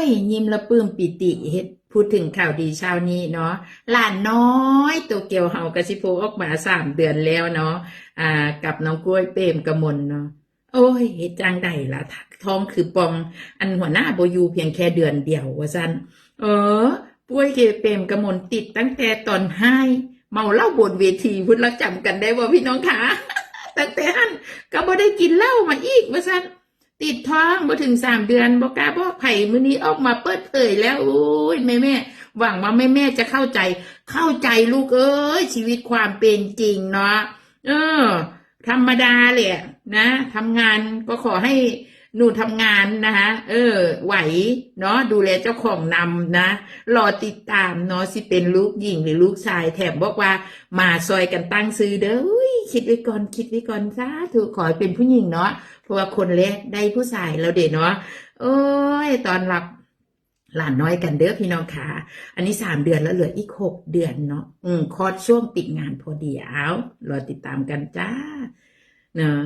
ยยิ้มละปลื้มปิติเฮ็ดพูดถึงข่าวดีเช้านี้เนาะหลานน้อยโตเกียวเฮากะสิโผล่ออกมา3 เดือนแล้วเนาะกับน้องกล้วยเปรมกมลเนาะโอ้ยเฮ็ดจังใดล่ะท้องคือปองอันหัวหน้าบ่อยู่เพียงแค่เดือนเดียวว่าซั่นเออป่วยเปรมกมลติดตั้งแต่ตอนให้เมาเหล้าบนเวทีพุ่นละจำกันได้บ่พี่น้องคะ ตั้งแต่หันก็บ่ได้กินเหล้ามาอีกว่าซั่นติดท้องบ่ถึง3 เดือนบ่กล้าบอกไผมื้อนี้ออกมาเปิดเผยแล้วโอ้ยแม่ๆหวังว่าแม่ๆจะเข้าใจลูกเอ้ยชีวิตความเป็นจริงเนาะเออธรรมดาแหละนะทำงานก็ขอให้หนูทำงานนะคะไหวเนาะดูแลเจ้าของนำนะรอติดตามเนาะสิเป็นลูกหญิงหรือลูกชายแถมบอกว่ามาซอยกันตั้งซื้อเด้อคิดไว้ก่อนซะถูกขอให้เป็นผู้หญิงเนาะเพราะว่าคนแรกได้ผู้ชายแล้วเด็เนาะโอ้ยตอนรับหลานน้อยกันเด้อพี่น้องค่ะอันนี้3 เดือนแล้วเหลืออีก6 เดือนเนาะคลอดช่วงปิดงานพอดีเอารอติดตามกันจ้าเนาะ